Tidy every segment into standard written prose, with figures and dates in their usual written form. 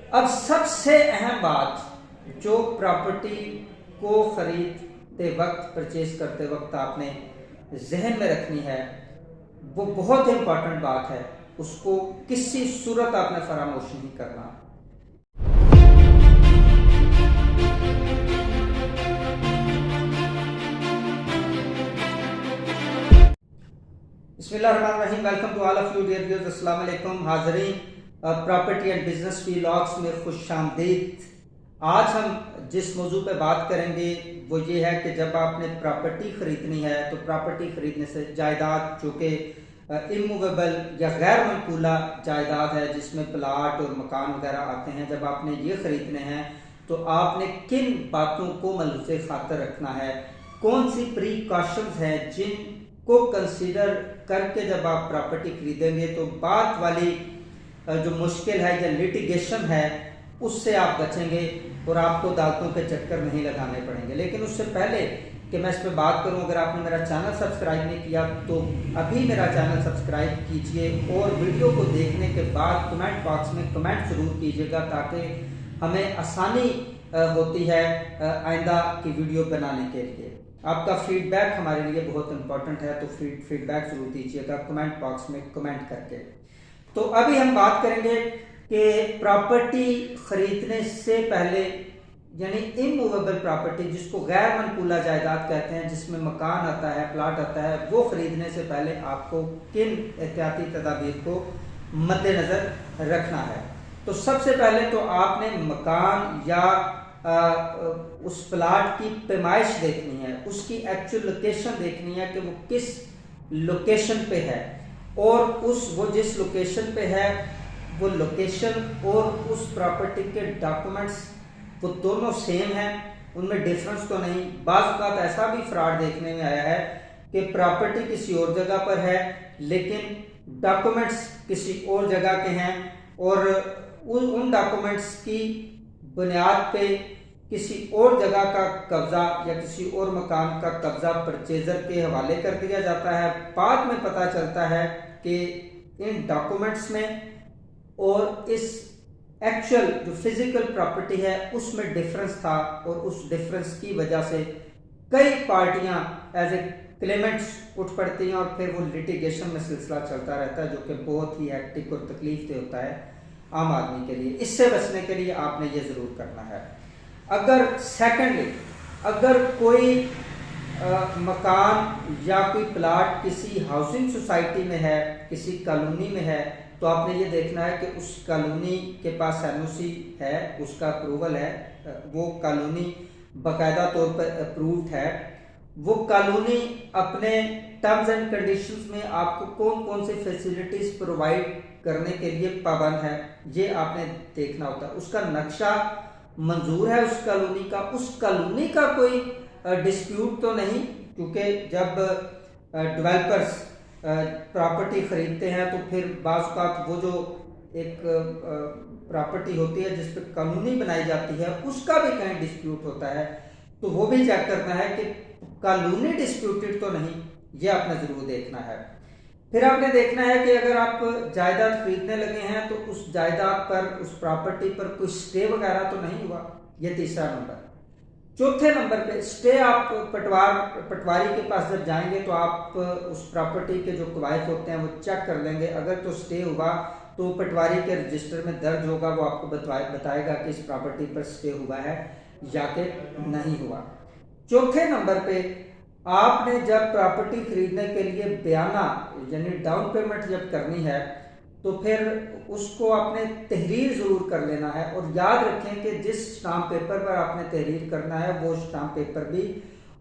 अब सबसे अहम बात जो प्रॉपर्टी को खरीदते वक्त, परचेज करते वक्त आपने जहन में रखनी है, वो बहुत इंपॉर्टेंट बात है, उसको किसी सूरत आपने फरामोश नहीं करना। बिस्मिल्लाहिर्रहमानिर्रहीम। Welcome to all of you dear viewers. अस्सलाम वालेकुम हाज़रीन, प्रॉपर्टी एंड बिजनेस व्लॉग्स में खुशामदीद। आज हम जिस मौजू पे बात करेंगे वो ये है कि जब आपने प्रॉपर्टी खरीदनी है तो प्रॉपर्टी खरीदने से जायदाद जो कि इमूवेबल या गैर मनकूला जायदाद है, जिसमें प्लाट और मकान वगैरह आते हैं, जब आपने ये खरीदने हैं तो आपने किन बातों को मलूज़े खातर रखना है, कौन सी प्रिकॉशंस हैं जिनको कंसीडर करके जब आप प्रॉपर्टी खरीदेंगे तो बात वाली जो मुश्किल है या लिटिगेशन है उससे आप बचेंगे और आपको अदालतों के चक्कर नहीं लगाने पड़ेंगे। लेकिन उससे पहले कि मैं इस पर बात करूं, अगर आपने मेरा चैनल सब्सक्राइब नहीं किया तो अभी मेरा चैनल सब्सक्राइब कीजिए और वीडियो को देखने के बाद कमेंट बॉक्स में कमेंट ज़रूर कीजिएगा ताकि हमें आसानी होती है आइंदा की वीडियो बनाने के लिए। आपका फीडबैक हमारे लिए बहुत इंपॉर्टेंट है, तो फीडबैक जरूर दीजिएगा कमेंट बॉक्स में कमेंट करके। तो अभी हम बात करेंगे कि प्रॉपर्टी खरीदने से पहले, यानी इमूवेबल प्रॉपर्टी जिसको गैर मनकूला जायदाद कहते हैं, जिसमें मकान आता है, प्लाट आता है, वो खरीदने से पहले आपको किन एहतियाती तदाबीर को मद्देनजर रखना है। तो सबसे पहले तो आपने मकान या उस प्लाट की पैमाइश देखनी है, उसकी एक्चुअल लोकेशन देखनी है कि वो किस लोकेशन पे है, और वो जिस लोकेशन पे है वो लोकेशन और उस प्रॉपर्टी के डॉक्यूमेंट्स वो दोनों सेम हैं, उनमें डिफरेंस तो नहीं। बाज़ बात ऐसा भी फ्रॉड देखने में आया है कि प्रॉपर्टी किसी और जगह पर है लेकिन डॉक्यूमेंट्स किसी और जगह के हैं, और उन डॉक्यूमेंट्स की बुनियाद पे किसी और जगह का कब्जा या किसी और मकान का कब्जा परचेजर के हवाले कर दिया जाता है। बाद में पता चलता है कि इन डॉक्यूमेंट्स में और इस एक्चुअल जो फिजिकल प्रॉपर्टी है उसमें डिफरेंस था, और उस डिफरेंस की वजह से कई पार्टियां एज ए क्लेमेंट्स उठ पड़ती हैं और फिर वो लिटिगेशन में सिलसिला चलता रहता है, जो कि बहुत ही हेक्टिक और तकलीफ दे होता है आम आदमी के लिए। इससे बचने के लिए आपने ये ज़रूर करना है। अगर कोई मकान या कोई प्लाट किसी हाउसिंग सोसाइटी में है, किसी कॉलोनी में है, तो आपने ये देखना है कि उस कॉलोनी के पास एनओसी है, उसका अप्रूवल है, वो कॉलोनी बाकायदा तौर पर अप्रूव्ड है, वो कॉलोनी अपने टर्म्स एंड कंडीशंस में आपको कौन कौन सी फैसिलिटीज प्रोवाइड करने के लिए पाबंद है, ये आपने देखना होता है। उसका नक्शा मंजूर है उस कॉलोनी का, उस कॉलोनी का कोई डिस्प्यूट तो नहीं, क्योंकि जब डेवलपर्स प्रॉपर्टी खरीदते हैं तो फिर बाज़ औक़ात वो जो एक प्रॉपर्टी होती है जिस पर कॉलोनी बनाई जाती है उसका भी कहीं डिस्प्यूट होता है, तो वो भी चेक करना है कि कॉलोनी डिस्प्यूटेड तो नहीं, ये आपने ज़रूर देखना है। फिर आपने देखना है कि अगर आप जायदाद खरीदने लगे हैं तो उस जायदाद पर, उस प्रॉपर्टी पर कोई स्टे वगैरह तो नहीं हुआ, ये तीसरा नंबर। चौथे नंबर पे स्टे, आप पटवारी के पास जब जाएंगे तो आप उस प्रॉपर्टी के जो कवायद होते हैं वो चेक कर लेंगे। अगर तो स्टे हुआ तो पटवारी के रजिस्टर में दर्ज होगा, वो आपको बताएगा कि इस प्रॉपर्टी पर स्टे हुआ है या कि नहीं हुआ। चौथे नंबर पे आपने जब प्रॉपर्टी खरीदने के लिए बयाना यानी डाउन पेमेंट जब करनी है तो फिर उसको आपने तहरीर ज़रूर कर लेना है, और याद रखें कि जिस स्टाम्प पेपर पर आपने तहरीर करना है वो स्टाम्प पेपर भी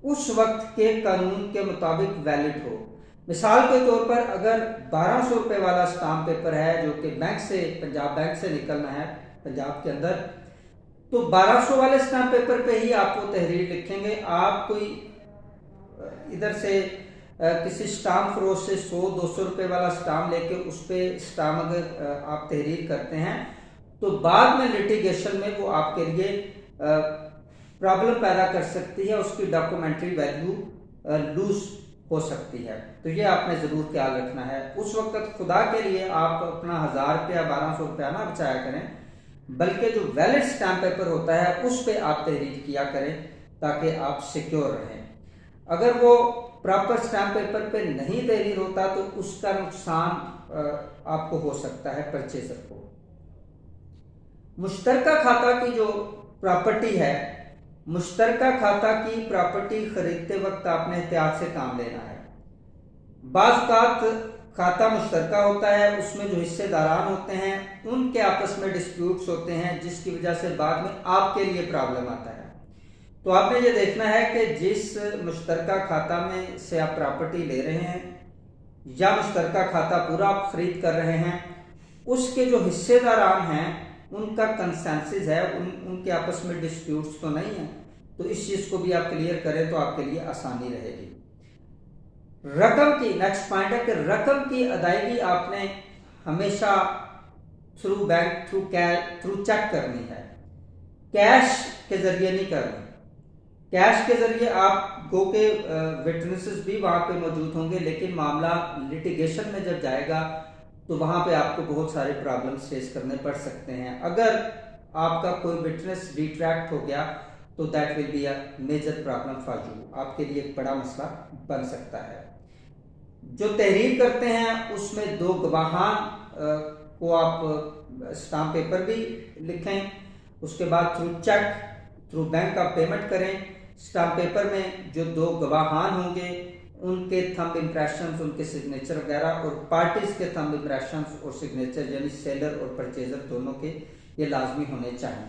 उस वक्त के कानून के मुताबिक वैलिड हो। मिसाल के तौर पर अगर 1200 रुपये वाला स्टाम्प पेपर है जो कि बैंक से, पंजाब बैंक से निकलना है पंजाब के अंदर, तो 1200 वाले स्टाम्प पेपर पे ही आपको तहरीर लिखेंगे। आप कोई इधर से किसी स्टाम्प फरोश से 100-200 रुपये वाला स्टाम्प लेके उस पर स्टाम्प अगर आप तहरीर करते हैं तो बाद में लिटिगेशन में वो आपके लिए प्रॉब्लम पैदा कर सकती है, उसकी डॉक्यूमेंट्री वैल्यू लूज हो सकती है। तो ये आपने ज़रूर ख्याल रखना है। उस वक्त खुदा के लिए आप अपना 1000 रुपया 1200 रुपया ना बचाया करें, बल्कि जो वैलिड स्टैम्प पेपर होता है उस पे आप तहरीर किया करें ताकि आप सिक्योर रहें। अगर वो प्रॉपर स्टैम्प पेपर पे नहीं तहरीर होता तो उसका नुकसान आपको हो सकता है, परचेजर को। मुश्तरका खाता की जो प्रॉपर्टी है, मुश्तरका खाता की प्रॉपर्टी खरीदते वक्त आपने एहतियात से काम लेना है। बाज़ औक़ात खाता मुश्तरका होता है, उसमें जो हिस्सेदारान होते हैं उनके आपस में डिस्प्यूट्स होते हैं, जिसकी वजह से बाद में आपके लिए प्रॉब्लम आता है। तो आपने ये देखना है कि जिस मुश्तरका खाता में से आप प्रॉपर्टी ले रहे हैं या मुश्तरका खाता पूरा आप खरीद कर रहे हैं, उसके जो हिस्सेदारान हैं उनका कंसेंसस है, उनके आपस में डिस्प्यूट्स तो नहीं है। तो इस चीज़ को भी आप क्लियर करें तो आपके लिए आसानी रहेगी। रकम की नेक्स्ट पॉइंट है कि रकम की अदायगी आपने हमेशा थ्रू बैंक, थ्रू चेक करनी है, कैश के जरिए नहीं करनी। कैश के जरिए आप गो के विटनेसेस भी वहां पे मौजूद होंगे, लेकिन मामला लिटिगेशन में जब जाएगा तो वहां पे आपको बहुत सारे प्रॉब्लम्स फेस करने पड़ सकते हैं। अगर आपका कोई विटनेस रिट्रैक्ट हो गया तो that will be a major problem for you, आपके लिए एक बड़ा मसला बन सकता है। जो तहरीर करते हैं उसमें 2 गवाहान को आप स्टाम्प पेपर भी लिखें, उसके बाद थ्रू चेक, थ्रू बैंक आप पेमेंट करें। स्टाम्प पेपर में जो 2 गवाहान होंगे उनके थंब इम्प्रेशंस, उनके सिग्नेचर वगैरह, और पार्टीज के थंब इम्प्रेशंस और सिग्नेचर यानी सेलर और परचेजर दोनों के ये लाजमी होने चाहिए।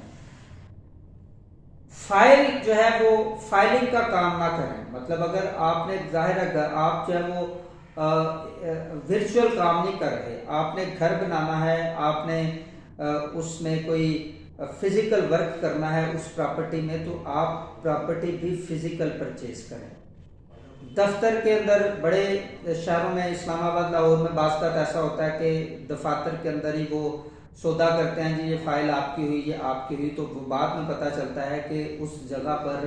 फाइल जो है वो फाइलिंग का काम ना करें, मतलब अगर आपने जाहिर है आप जो है वो वर्चुअल काम नहीं कर रहे, आपने घर बनाना है, आपने उसमें कोई फिजिकल वर्क करना है उस प्रॉपर्टी में, तो आप प्रॉपर्टी भी फिजिकल परचेज करें। दफ्तर के अंदर बड़े शहरों में, इस्लामाबाद, लाहौर में बाज़ ऐसा होता है कि दफातर के अंदर ही वो सौदा करते हैं, जी ये फाइल आपकी हुई, ये आपकी हुई, तो वो बाद में पता चलता है कि उस जगह पर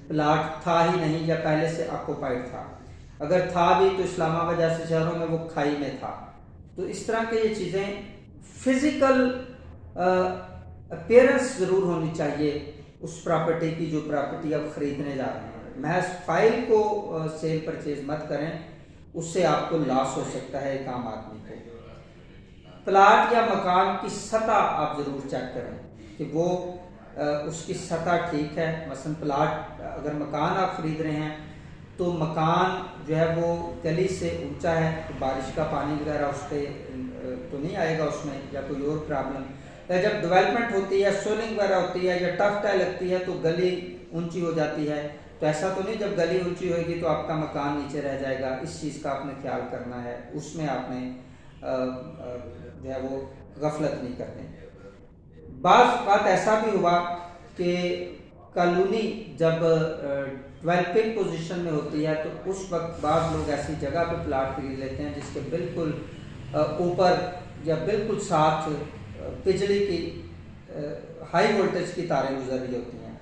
प्लाट था ही नहीं या पहले से ऑक्युपाइड था। अगर था भी तो इस्लामाबाद जैसे शहरों में वो खाई में था। तो इस तरह के ये चीज़ें फिजिकल अपीयरेंस ज़रूर होनी चाहिए उस प्रॉपर्टी की जो प्रॉपर्टी आप खरीदने जा रहे हैं। महज फाइल को सेल परचेज मत करें, उससे आपको लॉस हो सकता है एक आम आदमी को। प्लाट या मकान की सतह आप ज़रूर चेक करें कि वो उसकी सतह ठीक है। मसलन प्लाट, अगर मकान आप खरीद रहे हैं तो मकान जो है वो गली से ऊंचा है तो बारिश का पानी वगैरह उस पर तो नहीं आएगा उसमें, या कोई और प्रॉब्लम। या जब डेवलपमेंट होती है, सोलिंग वगैरह होती है या टफ टाइल लगती है तो गली ऊंची हो जाती है, तो ऐसा तो नहीं जब गली ऊंची होगी तो आपका मकान नीचे रह जाएगा। इस चीज़ का आपने ख्याल करना है, उसमें आपने जो है वो गफलत नहीं करनी। बात ऐसा भी हुआ कि कॉलोनी जब डेवलपिंग पोजीशन में होती है तो उस वक्त बाद लोग ऐसी जगह पे प्लाट खरीद लेते हैं जिसके बिल्कुल ऊपर या बिल्कुल साथ बिजली की हाई वोल्टेज की तारें गुजर रही होती हैं।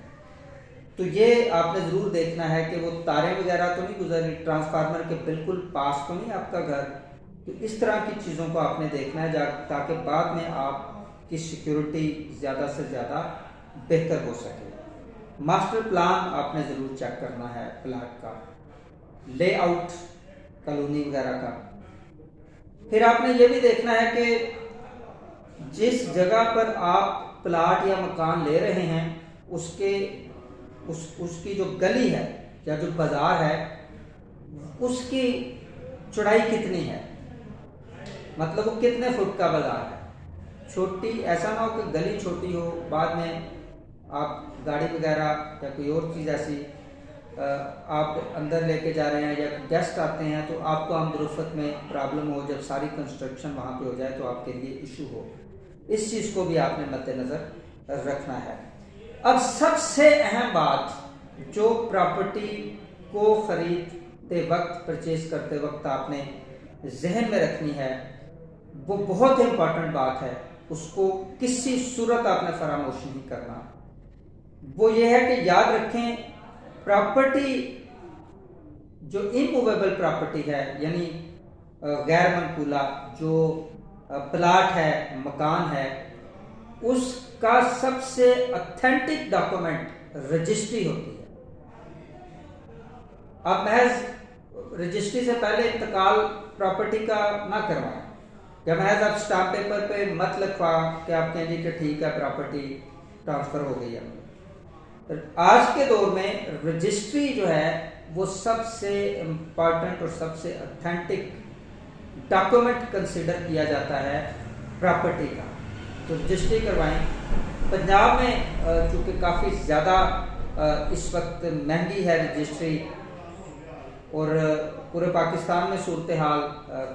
तो ये आपने ज़रूर देखना है कि वो तारें वगैरह तो नहीं गुजर रही, ट्रांसफार्मर के बिल्कुल पास तो नहीं आपका घर। तो इस तरह की चीज़ों को आपने देखना है ताकि बाद में आपकी सिक्योरिटी ज़्यादा से ज़्यादा बेहतर हो सके। मास्टर प्लान आपने ज़रूर चेक करना है, प्लाट का लेआउट, कॉलोनी वगैरह का। फिर आपने ये भी देखना है कि जिस जगह पर आप प्लाट या मकान ले रहे हैं उसकी जो गली है या जो बाजार है उसकी चौड़ाई कितनी है, मतलब वो कितने फुट का बाजार है। छोटी, ऐसा ना हो कि गली छोटी हो, बाद में आप गाड़ी वगैरह या कोई और चीज़ ऐसी आप अंदर लेके जा रहे हैं या गेस्ट आते हैं तो आपको आमदोरफ़त में प्रॉब्लम हो, जब सारी कंस्ट्रक्शन वहाँ पे हो जाए तो आपके लिए इशू हो। इस चीज़ को भी आपने मद्देनज़र रखना है। अब सबसे अहम बात जो प्रॉपर्टी को ख़रीदते वक्त, परचेज करते वक्त आपने जहन में रखनी है, वो बहुत इम्पॉर्टेंट बात है, उसको किसी सूरत आपने फरामोश नहीं करना। वो ये है कि याद रखें प्रॉपर्टी जो इमूवेबल प्रॉपर्टी है यानी गैर मनकूला, जो प्लाट है, मकान है, उसका सबसे ऑथेंटिक डॉक्यूमेंट रजिस्ट्री होती है। आप महज रजिस्ट्री से पहले इंतकाल प्रॉपर्टी का ना करवाएं, या महज आप स्टाम्प पेपर पे मत लिखवा कि आप कहेंगे कि ठीक है प्रॉपर्टी ट्रांसफर हो गई है। तो आज के दौर में रजिस्ट्री जो है वो सबसे इम्पॉर्टेंट और सबसे ऑथेंटिक डॉक्यूमेंट कंसिडर किया जाता है प्रॉपर्टी का। तो रजिस्ट्री करवाएं। पंजाब में चूँकि काफ़ी ज़्यादा इस वक्त महंगी है रजिस्ट्री, और पूरे पाकिस्तान में सूरत हाल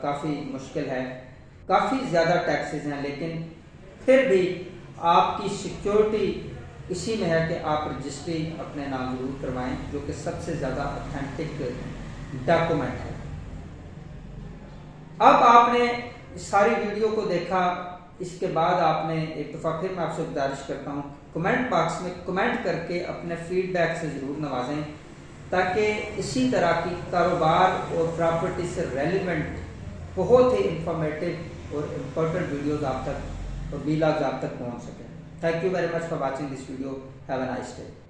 काफ़ी मुश्किल है, काफ़ी ज़्यादा टैक्सेस हैं, लेकिन फिर भी आपकी सिक्योरिटी इसी में है कि आप रजिस्ट्री अपने नाम जरूर करवाएं, जो कि सबसे ज़्यादा ऑथेंटिक डॉक्यूमेंट है। अब आपने सारी वीडियो को देखा, इसके बाद आपने एक दफ़ा फिर मैं आपसे गुजारिश करता हूँ, कमेंट बॉक्स में कमेंट करके अपने फीडबैक से ज़रूर नवाजें, ताकि इसी तरह की कारोबार और प्रॉपर्टी से रेलिवेंट बहुत ही इंफॉर्मेटिव और इम्पोर्टेंट वीडियोस आप तक और वीलॉग्स आप तक पहुँच सकें। Thank you very much for watching this video. Have a nice day.